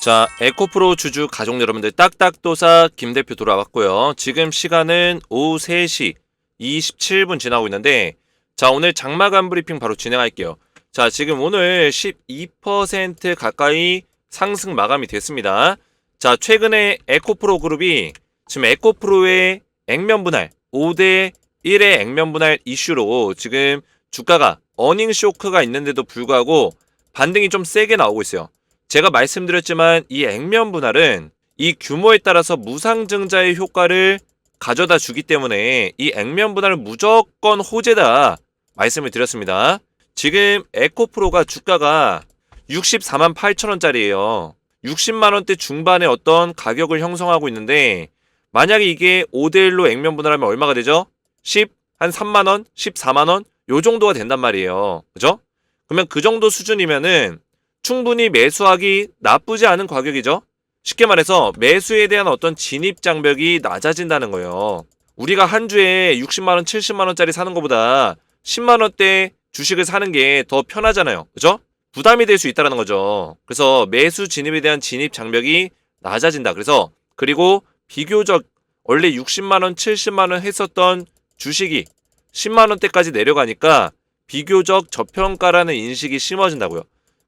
자, 에코프로 주주 가족 여러분들 딱딱도사 김대표 돌아왔고요. 지금 시간은 오후 3시 27분 지나고 있는데, 자, 오늘 장마감 브리핑 바로 진행할게요. 자, 지금 오늘 12% 가까이 상승 마감이 됐습니다. 자, 최근에 에코프로 그룹이 지금 에코프로의 액면 분할 5대 1의 액면 분할 이슈로 지금 주가가 어닝 쇼크가 있는데도 불구하고 반등이 좀 세게 나오고 있어요. 제가 말씀드렸지만 이 액면 분할은 이 규모에 따라서 무상증자의 효과를 가져다 주기 때문에 이 액면 분할은 무조건 호재다 말씀을 드렸습니다. 지금 에코프로가 주가가 64만 8천원짜리예요. 60만원대 중반의 어떤 가격을 형성하고 있는데, 만약에 이게 5대1로 액면 분할하면 얼마가 되죠? 한 3만원? 14만원? 요 정도가 된단 말이에요. 그죠? 그러면 그 정도 수준이면은 충분히 매수하기 나쁘지 않은 가격이죠. 쉽게 말해서 매수에 대한 어떤 진입 장벽이 낮아진다는 거예요. 우리가 한 주에 60만원, 70만원짜리 사는 것보다 10만원대 주식을 사는 게 더 편하잖아요. 그죠? 부담이 될 수 있다는 거죠. 그래서 매수 진입에 대한 진입 장벽이 낮아진다. 그리고 비교적 원래 60만원, 70만원 했었던 주식이 10만원대까지 내려가니까 비교적 저평가라는 인식이 심어진다고요.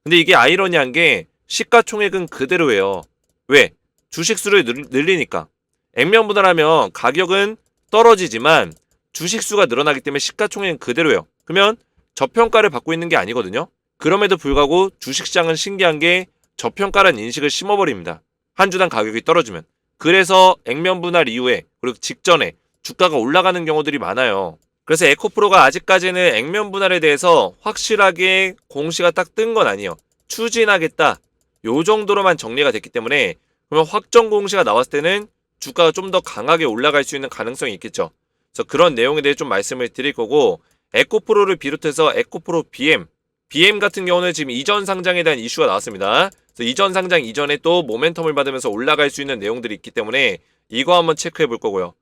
근데 이게 아이러니한 게 시가총액은 그대로예요. 왜? 주식수를 늘리니까. 액면 분할하면 가격은 떨어지지만 주식수가 늘어나기 때문에 시가총액은 그대로예요. 그러면 저평가를 받고 있는 게 아니거든요. 그럼에도 불구하고 주식시장은 신기한 게 저평가라는 인식을 심어버립니다. 한 주당 가격이 떨어지면. 그래서 액면 분할 이후에 그리고 직전에 주가가 올라가는 경우들이 많아요. 그래서 에코프로가 아직까지는 액면 분할에 대해서 확실하게 공시가 딱 뜬 건 아니에요. 추진하겠다. 요 정도로만 정리가 됐기 때문에, 그러면 확정 공시가 나왔을 때는 주가가 좀 더 강하게 올라갈 수 있는 가능성이 있겠죠. 그래서 그런 내용에 대해 좀 말씀을 드릴 거고, 에코프로를 비롯해서 에코프로 BM 같은 경우는 지금 이전 상장에 대한 이슈가 나왔습니다. 그래서 이전 상장 이전에 또 모멘텀을 받으면서 올라갈 수 있는 내용들이 있기 때문에 이거 한번 체크해 볼 거고요.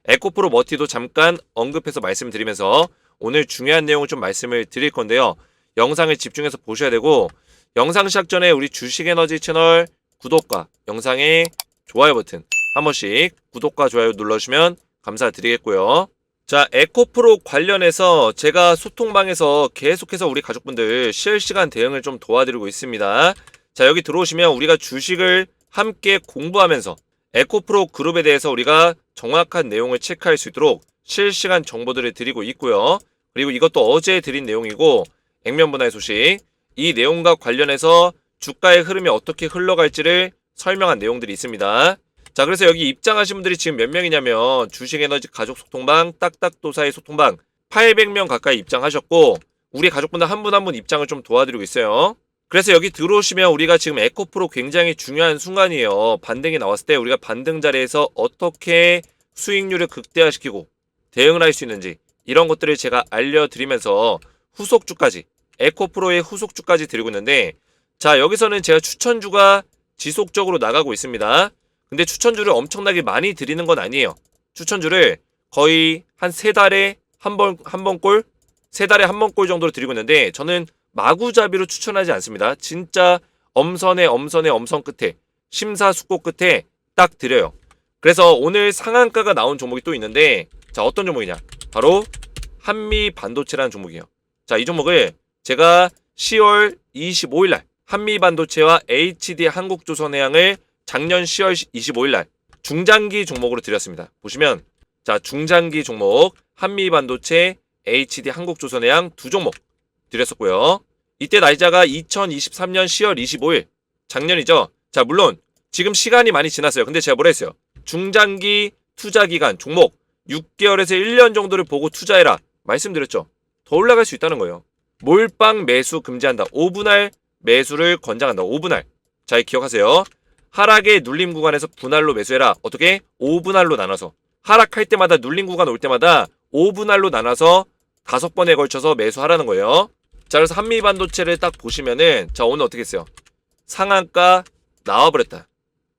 에코프로 머티도 잠깐 언급해서 말씀드리면서 오늘 중요한 내용을 좀 말씀을 드릴 건데요. 영상을 집중해서 보셔야 되고, 영상 시작 전에 우리 주식에너지 채널 구독과 영상에 좋아요 버튼 한 번씩 구독과 좋아요 눌러주시면 감사드리겠고요. 자, 에코프로 관련해서 제가 소통방에서 계속해서 우리 가족분들 실시간 대응을 좀 도와드리고 있습니다. 자, 여기 들어오시면 우리가 주식을 함께 공부하면서 에코프로 그룹에 대해서 우리가 정확한 내용을 체크할 수 있도록 실시간 정보들을 드리고 있고요. 그리고 이것도 어제 드린 내용이고, 액면 분할 소식, 이 내용과 관련해서 주가의 흐름이 어떻게 흘러갈지를 설명한 내용들이 있습니다. 자, 그래서 여기 입장하신 분들이 지금 몇 명이냐면 주식에너지 가족 소통방, 딱딱도사의 소통방 800명 가까이 입장하셨고, 우리 가족분들 한 분 한 분 입장을 좀 도와드리고 있어요. 그래서 여기 들어오시면 우리가 지금 에코프로 굉장히 중요한 순간이에요. 반등이 나왔을 때 우리가 반등 자리에서 어떻게 수익률을 극대화시키고 대응을 할 수 있는지, 이런 것들을 제가 알려드리면서 후속주까지, 에코프로의 후속주까지 드리고 있는데, 자, 여기서는 제가 추천주가 지속적으로 나가고 있습니다. 근데 추천주를 엄청나게 많이 드리는 건 아니에요. 추천주를 거의 한 3달에 한 번꼴? 3달에 한 번꼴 정도로 드리고 있는데, 저는 마구잡이로 추천하지 않습니다. 진짜 엄선의 엄선 끝에, 심사숙고 끝에 딱 드려요. 그래서 오늘 상한가가 나온 종목이 또 있는데, 자, 어떤 종목이냐? 바로 한미반도체라는 종목이에요. 자, 이 종목을 제가 10월 25일날 한미반도체와 HD 한국조선해양을 작년 10월 25일날 중장기 종목으로 드렸습니다. 보시면, 자, 중장기 종목 한미반도체, HD 한국조선해양 두 종목 드렸었고요. 이때 날짜가 2023년 10월 25일, 작년이죠. 자, 물론 지금 시간이 많이 지났어요. 근데 제가 뭐라 했어요? 중장기 투자기간 종목 6개월에서 1년 정도를 보고 투자해라 말씀드렸죠. 더 올라갈 수 있다는 거예요. 몰빵 매수 금지한다. 5분할 매수를 권장한다. 5분할. 자, 기억하세요. 하락의 눌림 구간에서 분할로 매수해라. 어떻게? 5분할로 나눠서. 하락할 때마다 눌림 구간 올 때마다 5분할로 나눠서 5번에 걸쳐서 매수하라는 거예요. 자, 그래서 한미반도체를 딱 보시면은, 자, 오늘 어떻게 했어요? 상한가 나와버렸다.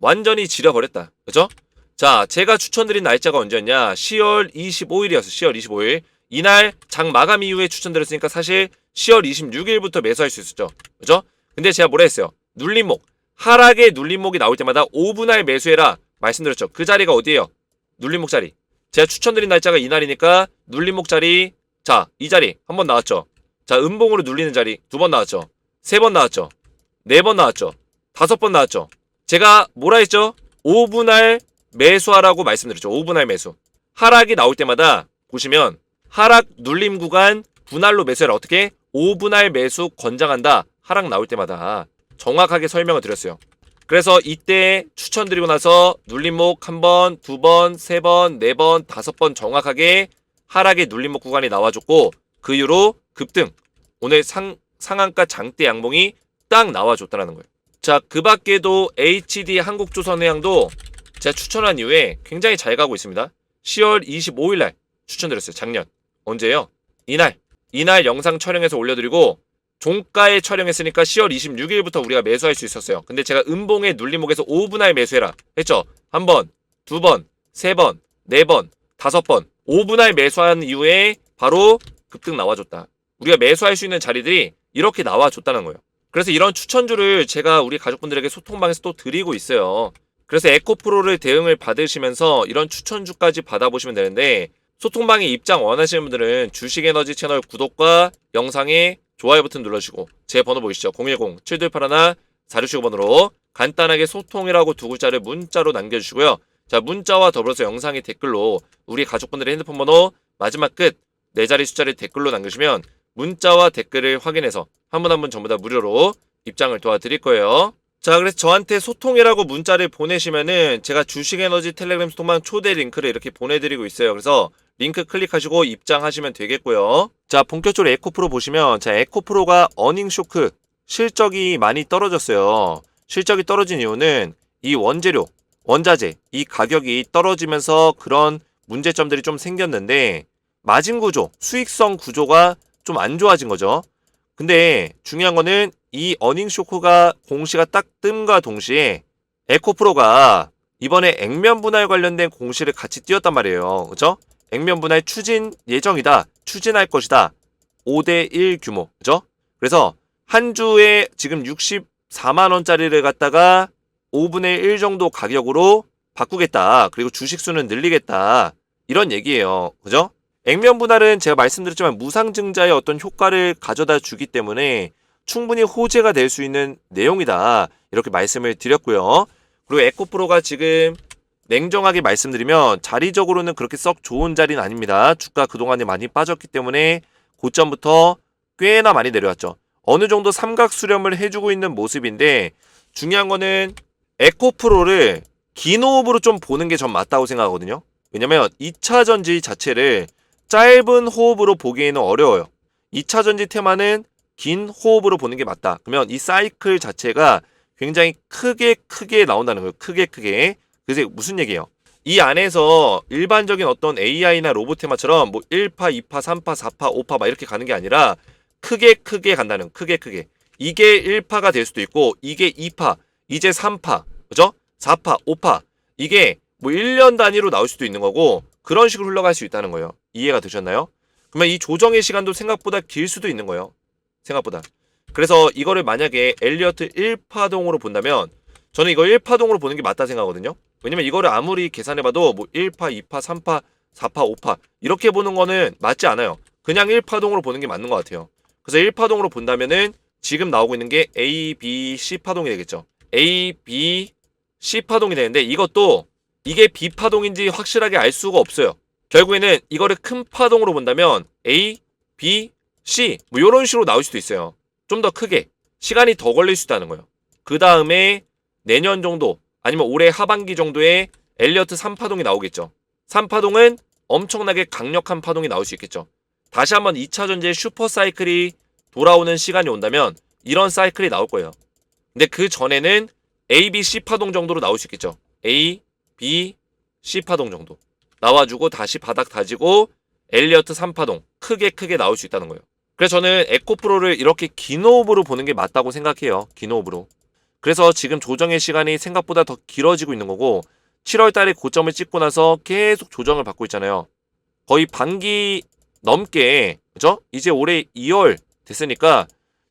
완전히 지려버렸다. 그죠? 자, 제가 추천드린 날짜가 언제였냐? 10월 25일이었어. 10월 25일. 이날 장 마감 이후에 추천드렸으니까 사실 10월 26일부터 매수할 수 있었죠. 그죠? 근데 제가 뭐라 했어요? 눌림목. 하락의 눌림목이 나올 때마다 5분할 매수해라 말씀드렸죠. 그 자리가 어디예요? 눌림목 자리. 제가 추천드린 날짜가 이날이니까 눌림목 자리, 자, 이 자리 한 번 나왔죠. 자, 음봉으로 눌리는 자리 2번 나왔죠. 3번 나왔죠. 4번 나왔죠. 5번 나왔죠. 제가 뭐라 했죠? 5분할 매수하라고 말씀드렸죠. 5분할 매수. 하락이 나올 때마다 보시면 하락 눌림 구간 분할로 매수해라. 어떻게? 5분할 매수 권장한다. 하락 나올 때마다 정확하게 설명을 드렸어요. 그래서 이때 추천드리고 나서 눌림목 1번, 2번, 3번, 4번, 5번 정확하게 하락의 눌림목 구간이 나와줬고 그 이후로 급등. 오늘 상한가 장대 양봉이 딱 나와줬다는 거예요. 자, 그 밖에도 HD 한국조선해양도 제가 추천한 이후에 굉장히 잘 가고 있습니다. 10월 25일날 추천드렸어요. 작년. 언제요? 이날 영상 촬영해서 올려드리고 종가에 촬영했으니까 10월 26일부터 우리가 매수할 수 있었어요. 근데 제가 음봉의 눌림목에서 5분할 매수해라 했죠. 1번, 2번, 3번, 4번, 5번 5분할 매수한 이후에 바로 급등 나와줬다. 우리가 매수할 수 있는 자리들이 이렇게 나와줬다는 거예요. 그래서 이런 추천주를 제가 우리 가족분들에게 소통방에서 또 드리고 있어요. 그래서 에코프로를 대응을 받으시면서 이런 추천주까지 받아보시면 되는데 소통방에 입장 원하시는 분들은 주식에너지 채널 구독과 영상에 좋아요 버튼 눌러주시고 제 번호 보이시죠? 010-7281-4615번으로 간단하게 소통이라고 두 글자를 문자로 남겨주시고요. 자, 문자와 더불어서 영상의 댓글로 우리 가족분들의 핸드폰 번호 마지막 끝 4자리 숫자를 댓글로 남겨주시면 문자와 댓글을 확인해서 한 분 한 분 전부 다 무료로 입장을 도와드릴 거예요. 자, 그래서 저한테 소통이라고 문자를 보내시면은 제가 주식에너지 텔레그램 소통방 초대 링크를 이렇게 보내드리고 있어요. 그래서 링크 클릭하시고 입장하시면 되겠고요. 자, 본격적으로 에코프로 보시면 자, 에코프로가 어닝 쇼크 실적이 많이 떨어졌어요. 실적이 떨어진 이유는 이 원재료, 원자재 이 가격이 떨어지면서 그런 문제점들이 좀 생겼는데 마진 구조, 수익성 구조가 좀 안 좋아진 거죠. 근데 중요한 거는 이 어닝 쇼크가 공시가 딱 뜸과 동시에 에코프로가 이번에 액면 분할 관련된 공시를 같이 띄웠단 말이에요. 그죠? 액면 분할 추진 예정이다. 추진할 것이다. 5대1 규모. 그죠? 그래서 한 주에 지금 64만 원짜리를 갖다가 5분의 1 정도 가격으로 바꾸겠다. 그리고 주식 수는 늘리겠다. 이런 얘기예요. 그죠? 액면 분할은 제가 말씀드렸지만 무상증자의 어떤 효과를 가져다 주기 때문에 충분히 호재가 될 수 있는 내용이다. 이렇게 말씀을 드렸고요. 그리고 에코프로가 지금 냉정하게 말씀드리면 자리적으로는 그렇게 썩 좋은 자리는 아닙니다. 주가 그동안에 많이 빠졌기 때문에 고점부터 꽤나 많이 내려왔죠. 어느 정도 삼각 수렴을 해주고 있는 모습인데 중요한 거는 에코프로를 긴 호흡으로 좀 보는 게 전 맞다고 생각하거든요. 왜냐면 2차 전지 자체를 짧은 호흡으로 보기에는 어려워요. 2차 전지 테마는 긴 호흡으로 보는 게 맞다. 그러면 이 사이클 자체가 굉장히 크게 나온다는 거예요. 크게. 그래서 무슨 얘기예요? 이 안에서 일반적인 어떤 AI나 로봇 테마처럼 뭐 1파, 2파, 3파, 4파, 5파 막 이렇게 가는 게 아니라 크게 간다는 크게. 이게 1파가 될 수도 있고 이게 2파, 이제 3파, 그죠? 4파, 5파. 이게 뭐 1년 단위로 나올 수도 있는 거고 그런 식으로 흘러갈 수 있다는 거예요. 이해가 되셨나요? 그러면 이 조정의 시간도 생각보다 길 수도 있는 거예요. 생각보다. 그래서 이거를 만약에 엘리어트 1파동으로 본다면 저는 이거 1파동으로 보는 게 맞다 생각하거든요. 왜냐면 이거를 아무리 계산해봐도 뭐 1파, 2파, 3파, 4파, 5파 이렇게 보는 거는 맞지 않아요. 그냥 1파동으로 보는 게 맞는 것 같아요. 그래서 1파동으로 본다면은 지금 나오고 있는 게 A, B, C 파동이 되겠죠. A, B, C 파동이 되는데 이것도 이게 B 파동인지 확실하게 알 수가 없어요. 결국에는 이거를 큰 파동으로 본다면 A, B, C 뭐 이런 식으로 나올 수도 있어요. 좀 더 크게 시간이 더 걸릴 수 있다는 거예요. 그 다음에 내년 정도 아니면 올해 하반기 정도에 엘리어트 3파동이 나오겠죠. 3파동은 엄청나게 강력한 파동이 나올 수 있겠죠. 다시 한번 2차 전지의 슈퍼 사이클이 돌아오는 시간이 온다면 이런 사이클이 나올 거예요. 근데 그 전에는 A, B, C 파동 정도로 나올 수 있겠죠. A, B, C 파동 정도 나와주고 다시 바닥 다지고 엘리어트 3파동 크게 나올 수 있다는 거예요. 그래서 저는 에코프로를 이렇게 긴 호흡으로 보는 게 맞다고 생각해요. 긴 호흡으로. 그래서 지금 조정의 시간이 생각보다 더 길어지고 있는 거고 7월 달에 고점을 찍고 나서 계속 조정을 받고 있잖아요. 거의 반기 넘게 그죠? 이제 올해 2월 됐으니까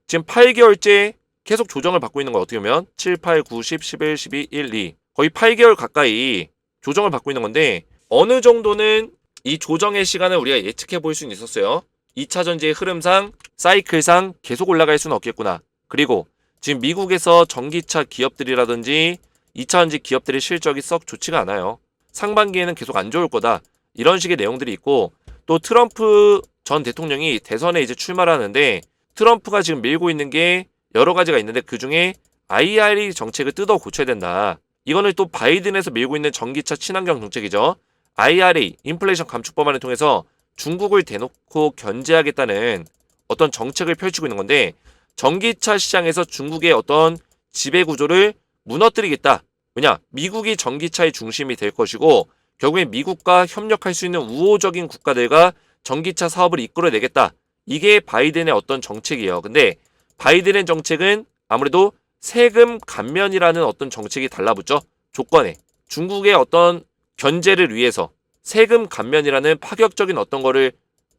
지금 8개월째 계속 조정을 받고 있는 거예요. 어떻게 보면 7, 8, 9, 10, 11, 12, 1, 2 거의 8개월 가까이 조정을 받고 있는 건데 어느 정도는 이 조정의 시간을 우리가 예측해 볼 수는 있었어요. 2차 전지의 흐름상 사이클상 계속 올라갈 수는 없겠구나. 그리고 지금 미국에서 전기차 기업들이라든지 2차 전지 기업들의 실적이 썩 좋지가 않아요. 상반기에는 계속 안 좋을 거다. 이런 식의 내용들이 있고 또 트럼프 전 대통령이 대선에 이제 출마를 하는데 트럼프가 지금 밀고 있는 게 여러 가지가 있는데 그중에 IRA 정책을 뜯어 고쳐야 된다. 이거는 또 바이든에서 밀고 있는 전기차 친환경 정책이죠. IRA, 인플레이션 감축 법안을 통해서 중국을 대놓고 견제하겠다는 어떤 정책을 펼치고 있는 건데 전기차 시장에서 중국의 어떤 지배 구조를 무너뜨리겠다. 왜냐? 미국이 전기차의 중심이 될 것이고 결국엔 미국과 협력할 수 있는 우호적인 국가들과 전기차 사업을 이끌어내겠다. 이게 바이든의 어떤 정책이에요. 근데 바이든의 정책은 아무래도 세금 감면이라는 어떤 정책이 달라붙죠. 조건에. 중국의 어떤 견제를 위해서 세금 감면이라는 파격적인 어떤 거를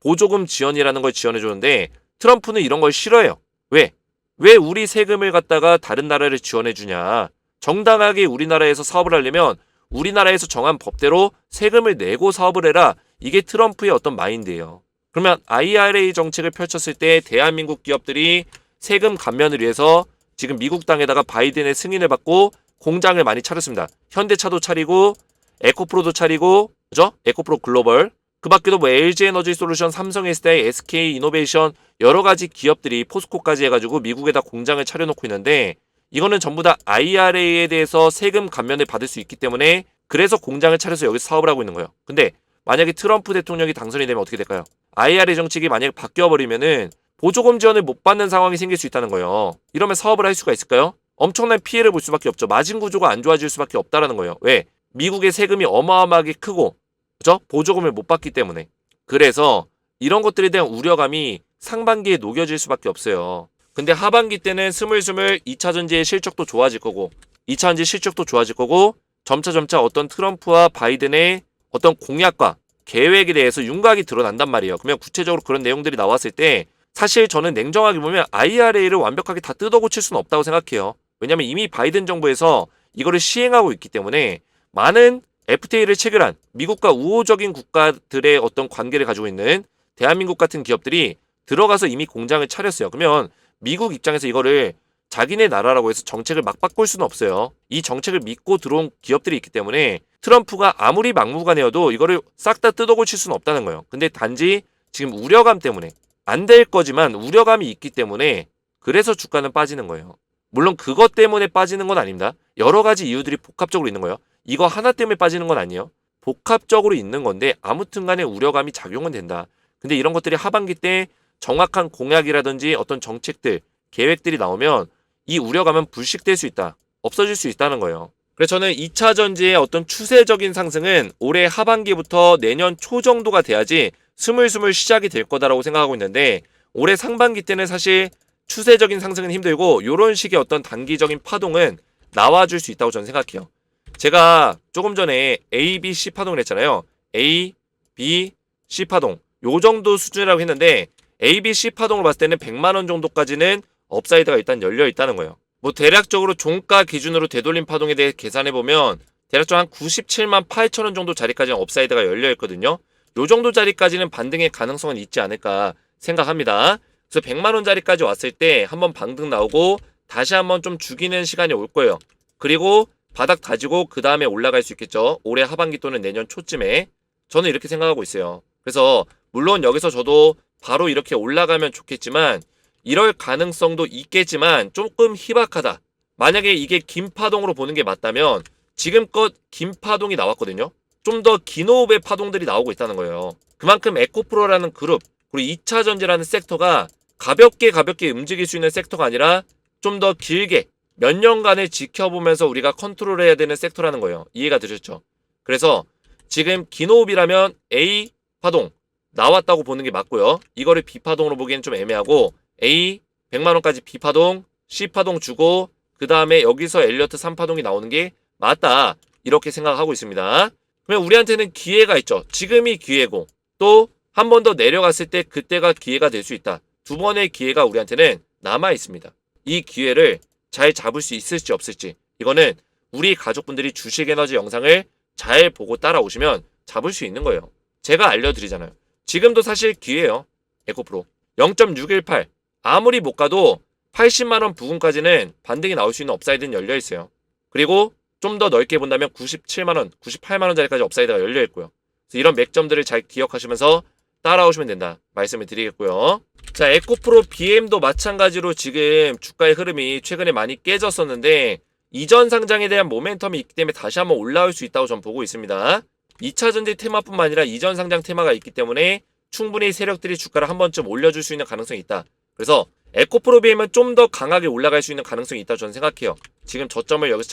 보조금 지원이라는 걸 지원해 주는데 트럼프는 이런 걸 싫어해요. 왜? 왜 우리 세금을 갖다가 다른 나라를 지원해 주냐. 정당하게 우리나라에서 사업을 하려면 우리나라에서 정한 법대로 세금을 내고 사업을 해라. 이게 트럼프의 어떤 마인드예요. 그러면 IRA 정책을 펼쳤을 때 대한민국 기업들이 세금 감면을 위해서 지금 미국 땅에다가 바이든의 승인을 받고 공장을 많이 차렸습니다. 현대차도 차리고 에코프로도 차리고 그죠? 에코프로 글로벌 그 밖에도 뭐 LG에너지 솔루션, 삼성SDI, SK이노베이션 여러 가지 기업들이 포스코까지 해가지고 미국에다 공장을 차려놓고 있는데 이거는 전부 다 IRA에 대해서 세금 감면을 받을 수 있기 때문에 그래서 공장을 차려서 여기서 사업을 하고 있는 거예요. 근데 만약에 트럼프 대통령이 당선이 되면 어떻게 될까요? IRA 정책이 만약에 바뀌어버리면은 보조금 지원을 못 받는 상황이 생길 수 있다는 거예요. 이러면 사업을 할 수가 있을까요? 엄청난 피해를 볼 수밖에 없죠. 마진 구조가 안 좋아질 수밖에 없다라는 거예요. 왜? 미국의 세금이 어마어마하게 크고 그죠? 보조금을 못 받기 때문에. 그래서 이런 것들에 대한 우려감이 상반기에 녹여질 수밖에 없어요. 근데 하반기 때는 스물스물 2차 전지의 실적도 좋아질 거고 2차 전지 실적도 좋아질 거고 점차 어떤 트럼프와 바이든의 어떤 공약과 계획에 대해서 윤곽이 드러난단 말이에요. 그러면 구체적으로 그런 내용들이 나왔을 때 사실 저는 냉정하게 보면 IRA를 완벽하게 다 뜯어 고칠 수는 없다고 생각해요. 왜냐하면 이미 바이든 정부에서 이거를 시행하고 있기 때문에 많은 FTA를 체결한 미국과 우호적인 국가들의 어떤 관계를 가지고 있는 대한민국 같은 기업들이 들어가서 이미 공장을 차렸어요. 그러면 미국 입장에서 이거를 자기네 나라라고 해서 정책을 막 바꿀 수는 없어요. 이 정책을 믿고 들어온 기업들이 있기 때문에 트럼프가 아무리 막무가내여도 이거를 싹 다 뜯어 고칠 수는 없다는 거예요. 근데 단지 지금 우려감 때문에 안 될 거지만 우려감이 있기 때문에 그래서 주가는 빠지는 거예요. 물론 그것 때문에 빠지는 건 아닙니다. 여러 가지 이유들이 복합적으로 있는 거예요. 이거 하나 때문에 빠지는 건 아니에요. 복합적으로 있는 건데 아무튼 간에 우려감이 작용은 된다. 근데 이런 것들이 하반기 때 정확한 공약이라든지 어떤 정책들, 계획들이 나오면 이 우려감은 불식될 수 있다. 없어질 수 있다는 거예요. 그래서 저는 2차 전지의 어떤 추세적인 상승은 올해 하반기부터 내년 초 정도가 돼야지 스물스물 시작이 될 거다라고 생각하고 있는데 올해 상반기 때는 사실 추세적인 상승은 힘들고 이런 식의 어떤 단기적인 파동은 나와줄 수 있다고 저는 생각해요. 제가 조금 전에 A, B, C 파동을 했잖아요. A, B, C 파동 요 정도 수준이라고 했는데 A, B, C 파동을 봤을 때는 100만 원 정도까지는 업사이드가 일단 열려 있다는 거예요. 뭐 대략적으로 종가 기준으로 되돌림 파동에 대해 계산해 보면 대략적으로 한 97만 8천 원 정도 자리까지는 업사이드가 열려 있거든요. 요 정도 자리까지는 반등의 가능성은 있지 않을까 생각합니다. 그래서 100만 원 자리까지 왔을 때 한번 반등 나오고 다시 한번 좀 죽이는 시간이 올 거예요. 그리고 바닥 다지고 그 다음에 올라갈 수 있겠죠. 올해 하반기 또는 내년 초쯤에. 저는 이렇게 생각하고 있어요. 그래서 물론 여기서 저도 바로 이렇게 올라가면 좋겠지만 이럴 가능성도 있겠지만 조금 희박하다. 만약에 이게 긴 파동으로 보는 게 맞다면 지금껏 긴 파동이 나왔거든요. 좀 더 긴 호흡의 파동들이 나오고 있다는 거예요. 그만큼 에코프로라는 그룹 그리고 2차 전지라는 섹터가 가볍게 움직일 수 있는 섹터가 아니라 좀 더 길게 몇 년간을 지켜보면서 우리가 컨트롤해야 되는 섹터라는 거예요. 이해가 되셨죠? 그래서 지금 긴 호흡이라면 A 파동 나왔다고 보는 게 맞고요. 이거를 B 파동으로 보기엔 좀 애매하고 A 100만 원까지 B 파동, C 파동 주고 그 다음에 여기서 엘리어트 3파동이 나오는 게 맞다. 이렇게 생각하고 있습니다. 그러면 우리한테는 기회가 있죠. 지금이 기회고 또 한 번 더 내려갔을 때 그때가 기회가 될 수 있다. 두 번의 기회가 우리한테는 남아 있습니다. 이 기회를 잘 잡을 수 있을지 없을지, 이거는 우리 가족분들이 주식에너지 영상을 잘 보고 따라오시면 잡을 수 있는 거예요. 제가 알려드리잖아요. 지금도 사실 기회예요. 에코프로 0.618 아무리 못 가도 80만원 부근까지는 반등이 나올 수 있는 업사이드는 열려있어요. 그리고 좀 더 넓게 본다면 97만원, 98만원짜리까지 업사이드가 열려있고요. 그래서 이런 맥점들을 잘 기억하시면서 따라오시면 된다 말씀을 드리겠고요. 자, 에코프로 BM도 마찬가지로 지금 주가의 흐름이 최근에 많이 깨졌었는데 이전 상장에 대한 모멘텀이 있기 때문에 다시 한번 올라올 수 있다고 전 보고 있습니다. 2차전지 테마뿐만 아니라 이전 상장 테마가 있기 때문에 충분히 세력들이 주가를 한 번쯤 올려줄 수 있는 가능성이 있다. 그래서 에코프로 BM은 좀 더 강하게 올라갈 수 있는 가능성이 있다고 저는 생각해요. 지금 저점을 여기서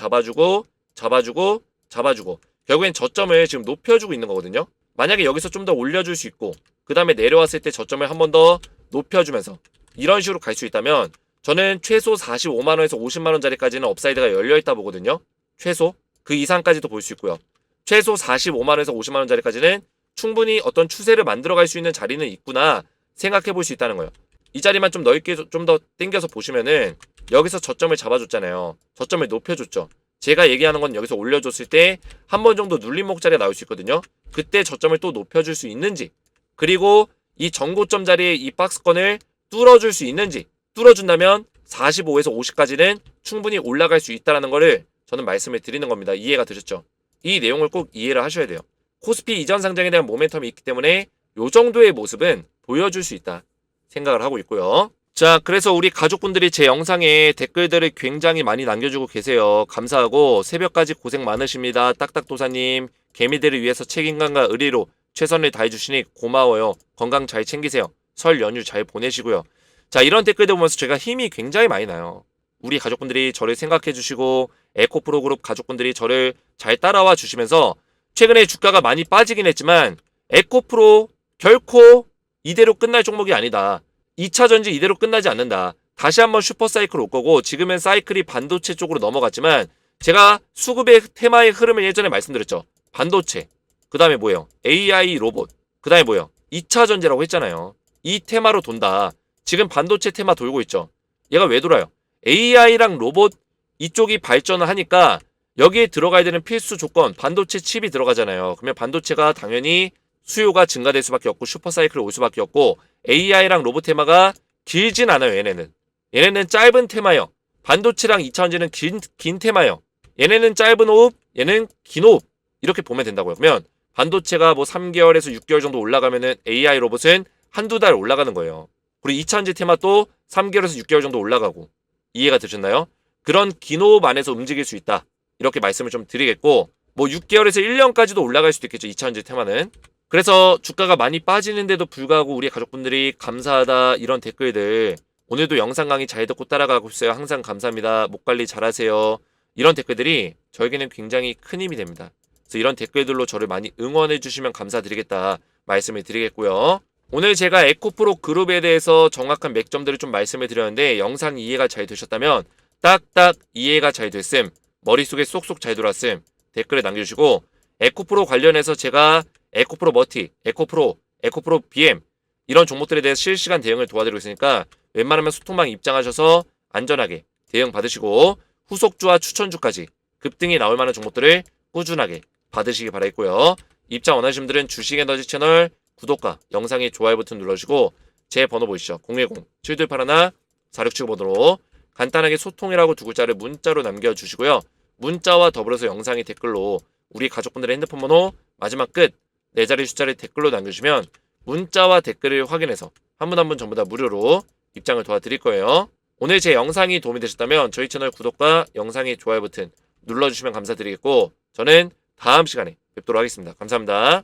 잡아주고 결국엔 저점을 지금 높여주고 있는 거거든요. 만약에 여기서 좀 더 올려줄 수 있고 그 다음에 내려왔을 때 저점을 한 번 더 높여주면서 이런 식으로 갈 수 있다면 저는 최소 45만원에서 50만원짜리까지는 업사이드가 열려있다 보거든요. 최소 그 이상까지도 볼 수 있고요. 최소 45만원에서 50만원짜리까지는 충분히 어떤 추세를 만들어갈 수 있는 자리는 있구나 생각해 볼 수 있다는 거예요. 이 자리만 좀 넓게 좀 더 당겨서 보시면은 여기서 저점을 잡아줬잖아요. 저점을 높여줬죠. 제가 얘기하는 건 여기서 올려줬을 때 한 번 정도 눌림목 자리가 나올 수 있거든요. 그때 저점을 또 높여줄 수 있는지, 그리고 이 전고점 자리에 이 박스권을 뚫어줄 수 있는지, 뚫어준다면 45에서 50까지는 충분히 올라갈 수 있다는 거를 저는 말씀을 드리는 겁니다. 이해가 되셨죠? 이 내용을 꼭 이해를 하셔야 돼요. 코스피 이전 상장에 대한 모멘텀이 있기 때문에 이 정도의 모습은 보여줄 수 있다 생각을 하고 있고요. 자, 그래서 우리 가족분들이 제 영상에 댓글들을 굉장히 많이 남겨주고 계세요. 감사하고 새벽까지 고생 많으십니다. 딱딱도사님, 개미들을 위해서 책임감과 의리로 최선을 다해주시니 고마워요. 건강 잘 챙기세요. 설 연휴 잘 보내시고요. 자, 이런 댓글들 보면서 제가 힘이 굉장히 많이 나요. 우리 가족분들이 저를 생각해 주시고 에코프로 그룹 가족분들이 저를 잘 따라와 주시면서 최근에 주가가 많이 빠지긴 했지만 에코프로 결코 이대로 끝날 종목이 아니다. 2차 전지 이대로 끝나지 않는다. 다시 한번 슈퍼사이클 올 거고 지금은 사이클이 반도체 쪽으로 넘어갔지만 제가 수급의 테마의 흐름을 예전에 말씀드렸죠. 반도체, 그 다음에 뭐예요? AI 로봇, 그 다음에 뭐예요? 2차 전지라고 했잖아요. 이 테마로 돈다. 지금 반도체 테마 돌고 있죠. 얘가 왜 돌아요? AI랑 로봇 이쪽이 발전을 하니까 여기에 들어가야 되는 필수 조건 반도체 칩이 들어가잖아요. 그러면 반도체가 당연히 수요가 증가될 수밖에 없고 슈퍼사이클이 올 수밖에 없고 AI랑 로봇 테마가 길진 않아요. 얘네는 짧은 테마요. 반도체랑 2차전지는 긴 테마요. 얘네는 짧은 호흡, 얘는 긴 호흡. 이렇게 보면 된다고요. 그러면 반도체가 뭐 3개월에서 6개월 정도 올라가면은 AI 로봇은 한두 달 올라가는 거예요. 그리고 2차전지 테마 또 3개월에서 6개월 정도 올라가고. 이해가 되셨나요? 그런 긴 호흡 안에서 움직일 수 있다. 이렇게 말씀을 좀 드리겠고 뭐 6개월에서 1년까지도 올라갈 수도 있겠죠. 2차전지 테마는. 그래서 주가가 많이 빠지는데도 불구하고 우리 가족분들이 감사하다 이런 댓글들, 오늘도 영상 강의 잘 듣고 따라가고 있어요. 항상 감사합니다. 목 관리 잘하세요. 이런 댓글들이 저에게는 굉장히 큰 힘이 됩니다. 그래서 이런 댓글들로 저를 많이 응원해 주시면 감사드리겠다 말씀을 드리겠고요. 오늘 제가 에코프로 그룹에 대해서 정확한 맥점들을 좀 말씀을 드렸는데 영상 이해가 잘 되셨다면 딱딱 이해가 잘 됐음, 머릿속에 쏙쏙 잘 들어왔음 댓글에 남겨주시고, 에코프로 관련해서 제가 에코프로 머티, 에코프로 BM 이런 종목들에 대해서 실시간 대응을 도와드리고 있으니까 웬만하면 소통방 입장하셔서 안전하게 대응 받으시고 후속주와 추천주까지 급등이 나올 만한 종목들을 꾸준하게 받으시기 바라겠고요. 입장 원하시는 분들은 주식에너지 채널 구독과 영상의 좋아요 버튼 눌러주시고 제 번호 보이시죠? 010-7281-4675번호로 간단하게 소통이라고 두 글자를 문자로 남겨주시고요. 문자와 더불어서 영상의 댓글로 우리 가족분들의 핸드폰 번호 마지막 끝 4자리 숫자를 댓글로 남겨주시면 문자와 댓글을 확인해서 한 분 한 분 전부 다 무료로 입장을 도와드릴 거예요. 오늘 제 영상이 도움이 되셨다면 저희 채널 구독과 영상의 좋아요 버튼 눌러주시면 감사드리겠고 저는 다음 시간에 뵙도록 하겠습니다. 감사합니다.